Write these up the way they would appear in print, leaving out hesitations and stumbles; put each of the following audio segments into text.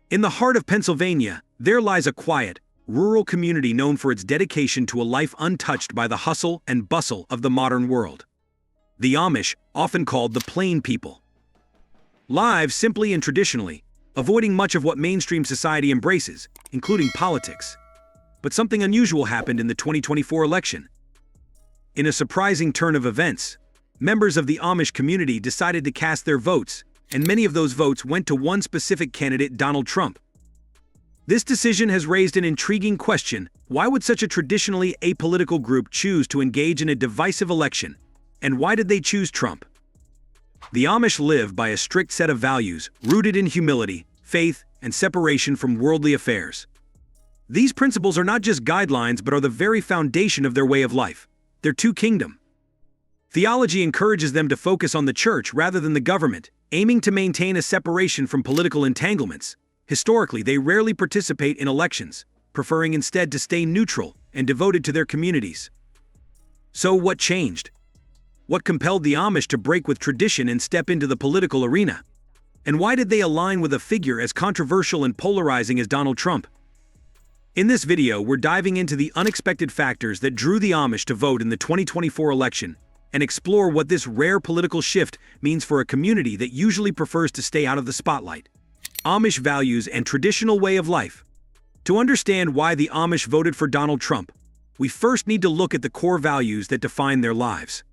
In the heart of Pennsylvania, there lies a quiet, rural community known for its dedication to a life untouched by the hustle and bustle of the modern world. The Amish, often called the plain people, live simply and traditionally, avoiding much of what mainstream society embraces, including politics. But something unusual happened in the 2024 election. In a surprising turn of events, members of the Amish community decided to cast their votes, and many of those votes went to one specific candidate, Donald Trump. This decision has raised an intriguing question: why would such a traditionally apolitical group choose to engage in a divisive election? And why did they choose Trump? The Amish live by a strict set of values, rooted in humility, faith, and separation from worldly affairs. These principles are not just guidelines but are the very foundation of their way of life, their two-kingdom theology encourages them to focus on the church rather than the government, aiming to maintain a separation from political entanglements. Historically, they rarely participate in elections, preferring instead to stay neutral and devoted to their communities. So what changed? What compelled the Amish to break with tradition and step into the political arena? And why did they align with a figure as controversial and polarizing as Donald Trump? In this video, we're diving into the unexpected factors that drew the Amish to vote in the 2024 election and explore what this rare political shift means for a community that usually prefers to stay out of the spotlight. Amish values and traditional way of life. To understand why the Amish voted for Donald Trump, we first need to look at the core values that define their lives.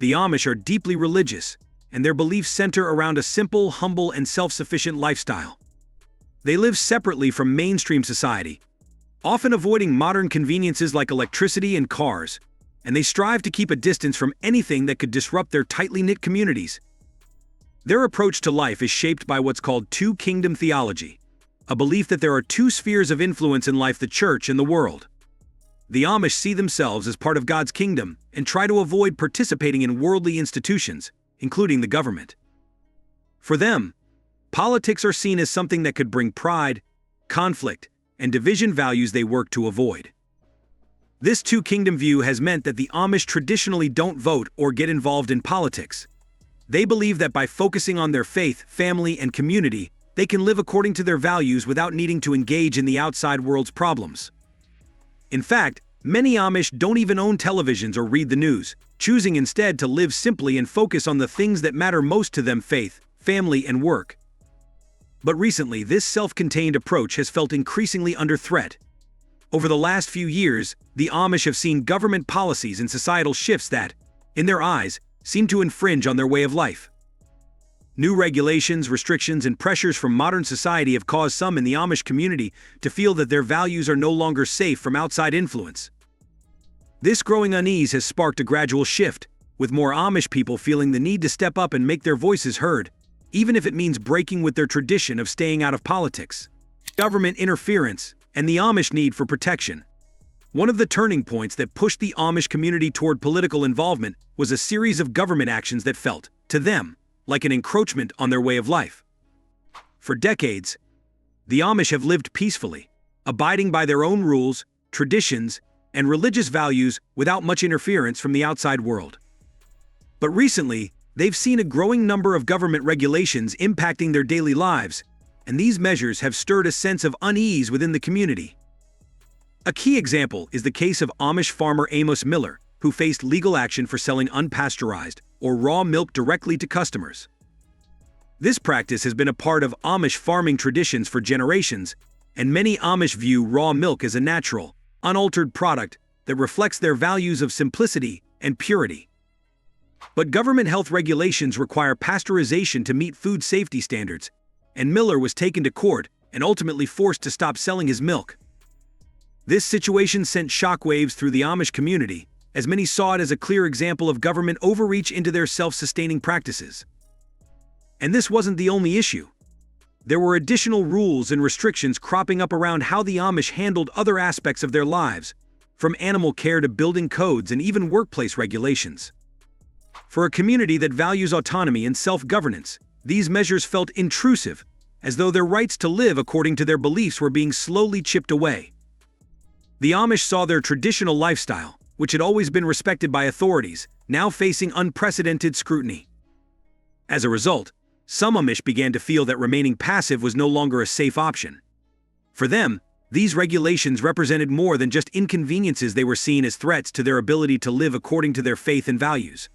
The Amish are deeply religious, and their beliefs center around a simple, humble, and self-sufficient lifestyle. They live separately from mainstream society, often avoiding modern conveniences like electricity and cars, and they strive to keep a distance from anything that could disrupt their tightly knit communities. Their approach to life is shaped by what's called two-kingdom theology, a belief that there are two spheres of influence in life: the church and the world. The Amish see themselves as part of God's kingdom and try to avoid participating in worldly institutions, including the government. For them, politics are seen as something that could bring pride, conflict, and division, values they work to avoid. This two-kingdom view has meant that the Amish traditionally don't vote or get involved in politics. They believe that by focusing on their faith, family, and community, they can live according to their values without needing to engage in the outside world's problems. In fact, many Amish don't even own televisions or read the news, choosing instead to live simply and focus on the things that matter most to them: faith, family, and work. But recently, this self-contained approach has felt increasingly under threat. Over the last few years, the Amish have seen government policies and societal shifts that, in their eyes, seem to infringe on their way of life. New regulations, restrictions, and pressures from modern society have caused some in the Amish community to feel that their values are no longer safe from outside influence. This growing unease has sparked a gradual shift, with more Amish people feeling the need to step up and make their voices heard, even if it means breaking with their tradition of staying out of politics, government interference, and the Amish need for protection. One of the turning points that pushed the Amish community toward political involvement was a series of government actions that felt, to them, like an encroachment on their way of life. For decades, the Amish have lived peacefully, abiding by their own rules, traditions, and religious values without much interference from the outside world. But recently, they've seen a growing number of government regulations impacting their daily lives, and these measures have stirred a sense of unease within the community. A key example is the case of Amish farmer Amos Miller, who faced legal action for selling unpasteurized or raw milk directly to customers. This practice has been a part of Amish farming traditions for generations, and many Amish view raw milk as a natural, unaltered product that reflects their values of simplicity and purity. But government health regulations require pasteurization to meet food safety standards, and Miller was taken to court and ultimately forced to stop selling his milk. This situation sent shockwaves through the Amish community, as many saw it as a clear example of government overreach into their self-sustaining practices. And this wasn't the only issue. There were additional rules and restrictions cropping up around how the Amish handled other aspects of their lives, from animal care to building codes and even workplace regulations. For a community that values autonomy and self-governance, these measures felt intrusive, as though their rights to live according to their beliefs were being slowly chipped away. The Amish saw their traditional lifestyle, which had always been respected by authorities, now facing unprecedented scrutiny. As a result, some Amish began to feel that remaining passive was no longer a safe option. For them, these regulations represented more than just inconveniences. They were seen as threats to their ability to live according to their faith and values.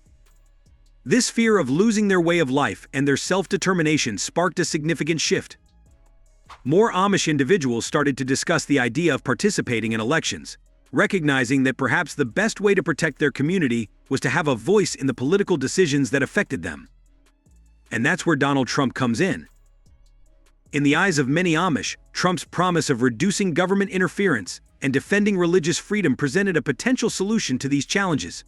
This fear of losing their way of life and their self-determination sparked a significant shift. More Amish individuals started to discuss the idea of participating in elections, recognizing that perhaps the best way to protect their community was to have a voice in the political decisions that affected them. And that's where Donald Trump comes in. In the eyes of many Amish, Trump's promise of reducing government interference and defending religious freedom presented a potential solution to these challenges.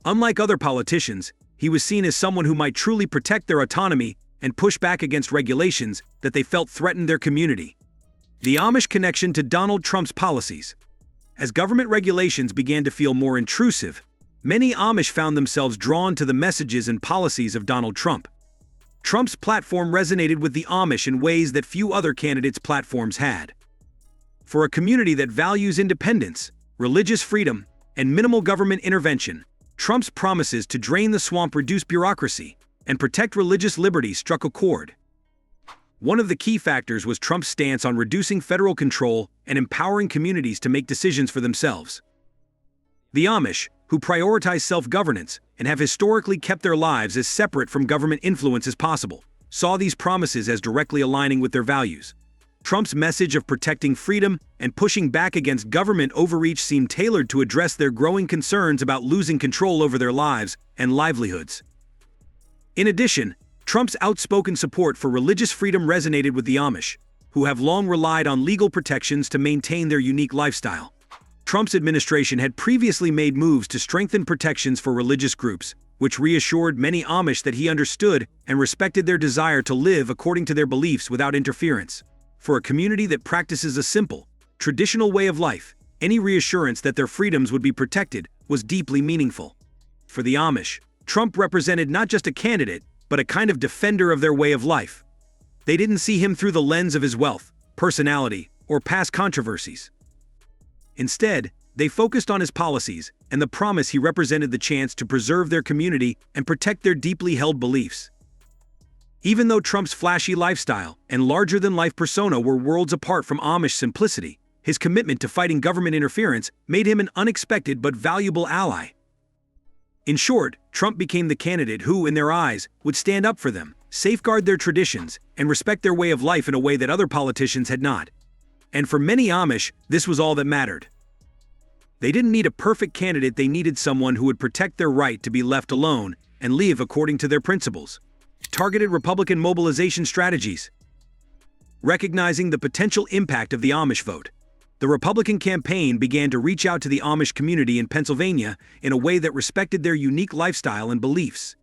Unlike other politicians, he was seen as someone who might truly protect their autonomy and push back against regulations that they felt threatened their community. The Amish connection to Donald Trump's policies. As government regulations began to feel more intrusive, many Amish found themselves drawn to the messages and policies of Donald Trump. Trump's platform resonated with the Amish in ways that few other candidates' platforms had. For a community that values independence, religious freedom, and minimal government intervention, Trump's promises to drain the swamp, reduce bureaucracy, and protect religious liberty struck a chord. One of the key factors was Trump's stance on reducing federal control and empowering communities to make decisions for themselves. The Amish, who prioritize self-governance and have historically kept their lives as separate from government influence as possible, saw these promises as directly aligning with their values. Trump's message of protecting freedom and pushing back against government overreach seemed tailored to address their growing concerns about losing control over their lives and livelihoods. In addition, Trump's outspoken support for religious freedom resonated with the Amish, who have long relied on legal protections to maintain their unique lifestyle. Trump's administration had previously made moves to strengthen protections for religious groups, which reassured many Amish that he understood and respected their desire to live according to their beliefs without interference. For a community that practices a simple, traditional way of life, any reassurance that their freedoms would be protected was deeply meaningful. For the Amish, Trump represented not just a candidate, but a kind of defender of their way of life. They didn't see him through the lens of his wealth, personality, or past controversies. Instead, they focused on his policies and the promise he represented, the chance to preserve their community and protect their deeply held beliefs. Even though Trump's flashy lifestyle and larger-than-life persona were worlds apart from Amish simplicity, his commitment to fighting government interference made him an unexpected but valuable ally. In short, Trump became the candidate who, in their eyes, would stand up for them, safeguard their traditions, and respect their way of life in a way that other politicians had not. And for many Amish, this was all that mattered. They didn't need a perfect candidate, they needed someone who would protect their right to be left alone and live according to their principles. Targeted Republican mobilization strategies. Recognizing the potential impact of the Amish vote, the Republican campaign began to reach out to the Amish community in Pennsylvania in a way that respected their unique lifestyle and beliefs.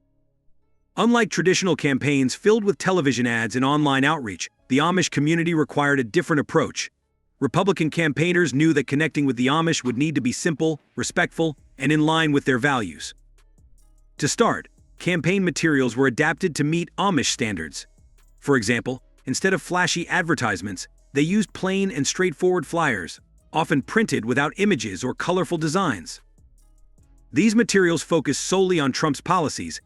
Unlike traditional campaigns filled with television ads and online outreach, the Amish community required a different approach. Republican campaigners knew that connecting with the Amish would need to be simple, respectful, and in line with their values. To start, campaign materials were adapted to meet Amish standards. For example, instead of flashy advertisements, they used plain and straightforward flyers, often printed without images or colorful designs. These materials focused solely on Trump's policies,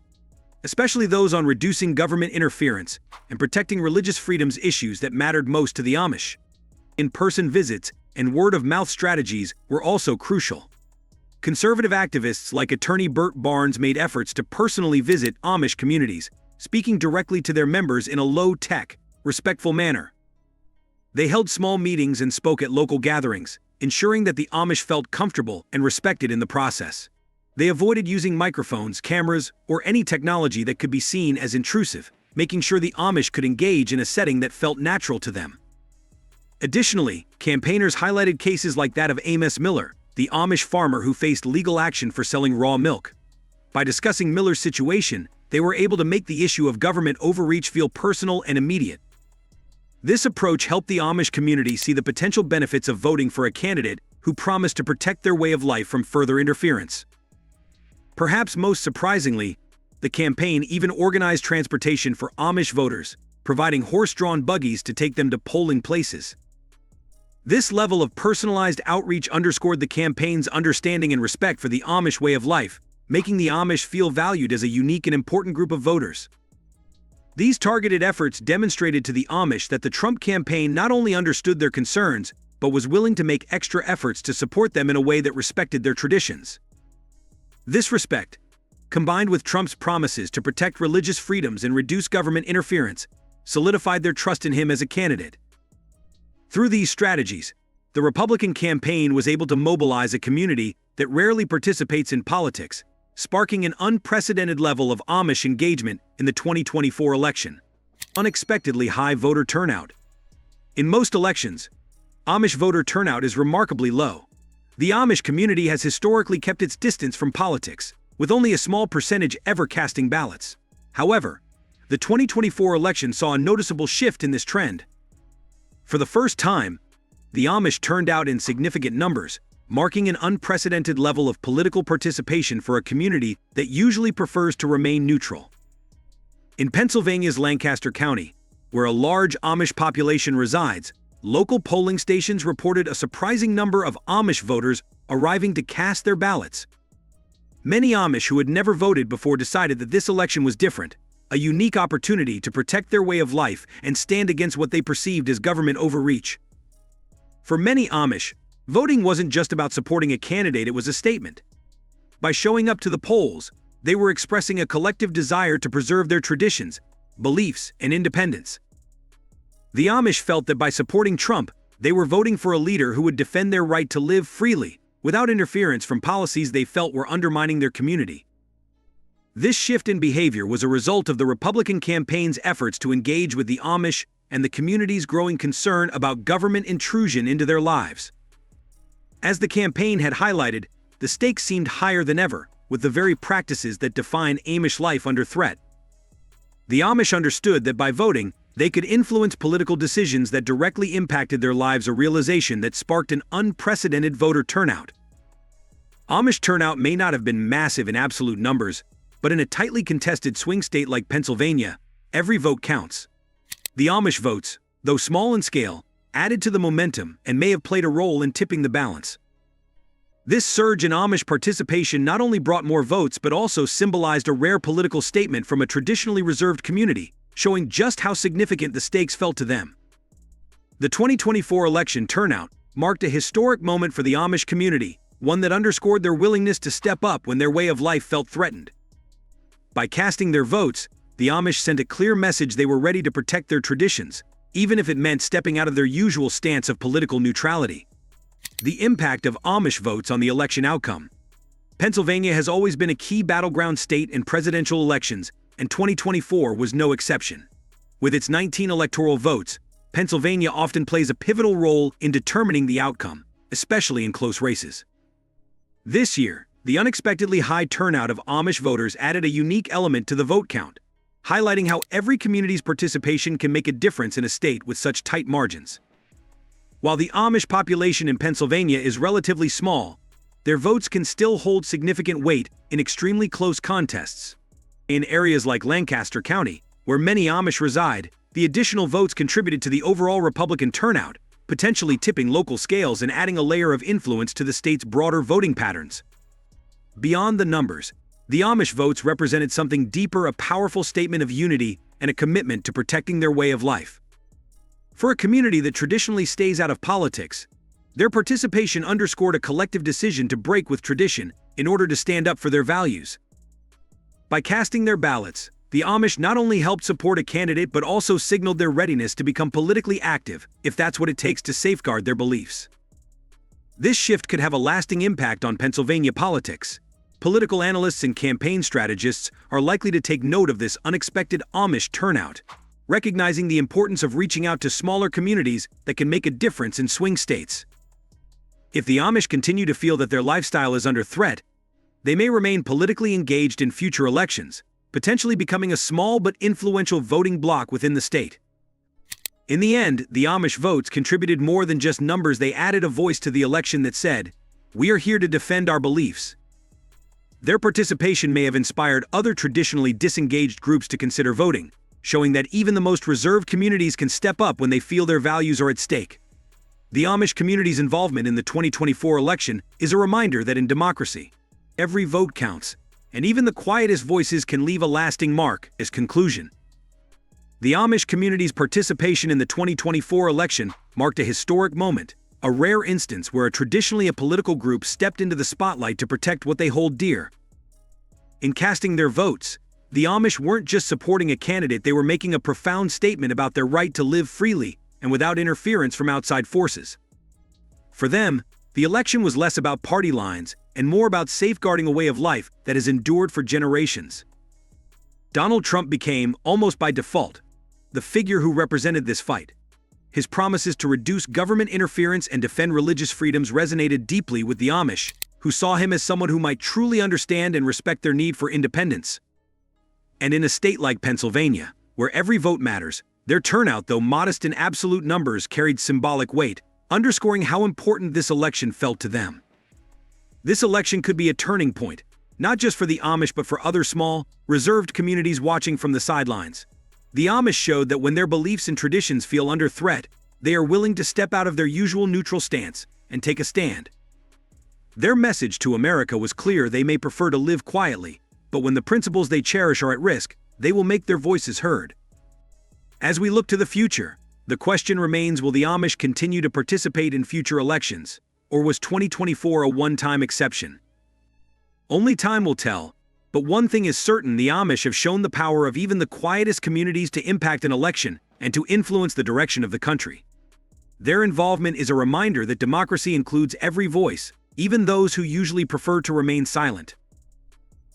especially those on reducing government interference and protecting religious freedoms, issues that mattered most to the Amish. In-person visits and word-of-mouth strategies were also crucial. Conservative activists like attorney Burt Barnes made efforts to personally visit Amish communities, speaking directly to their members in a low-tech, respectful manner. They held small meetings and spoke at local gatherings, ensuring that the Amish felt comfortable and respected in the process. They avoided using microphones, cameras, or any technology that could be seen as intrusive, making sure the Amish could engage in a setting that felt natural to them. Additionally, campaigners highlighted cases like that of Amish Miller, the Amish farmer who faced legal action for selling raw milk. By discussing Miller's situation, they were able to make the issue of government overreach feel personal and immediate. This approach helped the Amish community see the potential benefits of voting for a candidate who promised to protect their way of life from further interference. Perhaps most surprisingly, the campaign even organized transportation for Amish voters, providing horse-drawn buggies to take them to polling places. This level of personalized outreach underscored the campaign's understanding and respect for the Amish way of life, making the Amish feel valued as a unique and important group of voters. These targeted efforts demonstrated to the Amish that the Trump campaign not only understood their concerns, but was willing to make extra efforts to support them in a way that respected their traditions. This respect, combined with Trump's promises to protect religious freedoms and reduce government interference, solidified their trust in him as a candidate. Through these strategies, the Republican campaign was able to mobilize a community that rarely participates in politics, sparking an unprecedented level of Amish engagement in the 2024 election. Unexpectedly high voter turnout. In most elections, Amish voter turnout is remarkably low. The Amish community has historically kept its distance from politics, with only a small percentage ever casting ballots. However, the 2024 election saw a noticeable shift in this trend. For the first time, the Amish turned out in significant numbers, marking an unprecedented level of political participation for a community that usually prefers to remain neutral. In Pennsylvania's Lancaster County, where a large Amish population resides, local polling stations reported a surprising number of Amish voters arriving to cast their ballots. Many Amish who had never voted before decided that this election was different, a unique opportunity to protect their way of life and stand against what they perceived as government overreach. For many Amish, voting wasn't just about supporting a candidate, it was a statement. By showing up to the polls, they were expressing a collective desire to preserve their traditions, beliefs, and independence. The Amish felt that by supporting Trump, they were voting for a leader who would defend their right to live freely, without interference from policies they felt were undermining their community. This shift in behavior was a result of the Republican campaign's efforts to engage with the Amish and the community's growing concern about government intrusion into their lives. As the campaign had highlighted, the stakes seemed higher than ever, with the very practices that define Amish life under threat. The Amish understood that by voting, they could influence political decisions that directly impacted their lives, a realization that sparked an unprecedented voter turnout. Amish turnout may not have been massive in absolute numbers, but in a tightly contested swing state like Pennsylvania, every vote counts. The Amish votes, though small in scale, added to the momentum and may have played a role in tipping the balance. This surge in Amish participation not only brought more votes but also symbolized a rare political statement from a traditionally reserved community, showing just how significant the stakes felt to them. The 2024 election turnout marked a historic moment for the Amish community, one that underscored their willingness to step up when their way of life felt threatened. By casting their votes, the Amish sent a clear message they were ready to protect their traditions, even if it meant stepping out of their usual stance of political neutrality. The impact of Amish votes on the election outcome. Pennsylvania has always been a key battleground state in presidential elections, and 2024 was no exception. With its 19 electoral votes, Pennsylvania often plays a pivotal role in determining the outcome, especially in close races. This year, the unexpectedly high turnout of Amish voters added a unique element to the vote count, highlighting how every community's participation can make a difference in a state with such tight margins. While the Amish population in Pennsylvania is relatively small, their votes can still hold significant weight in extremely close contests. In areas like Lancaster County, where many Amish reside, the additional votes contributed to the overall Republican turnout, potentially tipping local scales and adding a layer of influence to the state's broader voting patterns. Beyond the numbers, the Amish votes represented something deeper, a powerful statement of unity and a commitment to protecting their way of life. For a community that traditionally stays out of politics, their participation underscored a collective decision to break with tradition in order to stand up for their values. By casting their ballots, the Amish not only helped support a candidate but also signaled their readiness to become politically active if that's what it takes to safeguard their beliefs. This shift could have a lasting impact on Pennsylvania politics. Political analysts and campaign strategists are likely to take note of this unexpected Amish turnout, recognizing the importance of reaching out to smaller communities that can make a difference in swing states. If the Amish continue to feel that their lifestyle is under threat, they may remain politically engaged in future elections, potentially becoming a small but influential voting bloc within the state. In the end, the Amish votes contributed more than just numbers. They added a voice to the election that said, "We are here to defend our beliefs." Their participation may have inspired other traditionally disengaged groups to consider voting, showing that even the most reserved communities can step up when they feel their values are at stake. The Amish community's involvement in the 2024 election is a reminder that in democracy, every vote counts, and even the quietest voices can leave a lasting mark. As conclusion, The Amish community's participation in the 2024 election marked a historic moment, a rare instance where a traditionally apolitical group stepped into the spotlight to protect what they hold dear. In casting their votes, the Amish weren't just supporting a candidate, they were making a profound statement about their right to live freely and without interference from outside forces. For them, the election was less about party lines and more about safeguarding a way of life that has endured for generations. Donald Trump became, almost by default, the figure who represented this fight. His promises to reduce government interference and defend religious freedoms resonated deeply with the Amish, who saw him as someone who might truly understand and respect their need for independence. And in a state like Pennsylvania, where every vote matters, their turnout, though modest in absolute numbers, carried symbolic weight, underscoring how important this election felt to them. This election could be a turning point, not just for the Amish but for other small, reserved communities watching from the sidelines. The Amish showed that when their beliefs and traditions feel under threat, they are willing to step out of their usual neutral stance and take a stand. Their message to America was clear: they may prefer to live quietly, but when the principles they cherish are at risk, they will make their voices heard. As we look to the future, the question remains: will the Amish continue to participate in future elections, or was 2024 a one-time exception? Only time will tell, but one thing is certain: the Amish have shown the power of even the quietest communities to impact an election and to influence the direction of the country. Their involvement is a reminder that democracy includes every voice, even those who usually prefer to remain silent.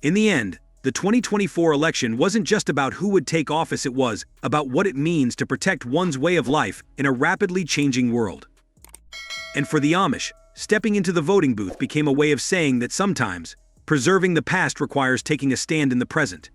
In the end, the 2024 election wasn't just about who would take office, it was about what it means to protect one's way of life in a rapidly changing world. And for the Amish, stepping into the voting booth became a way of saying that sometimes, preserving the past requires taking a stand in the present.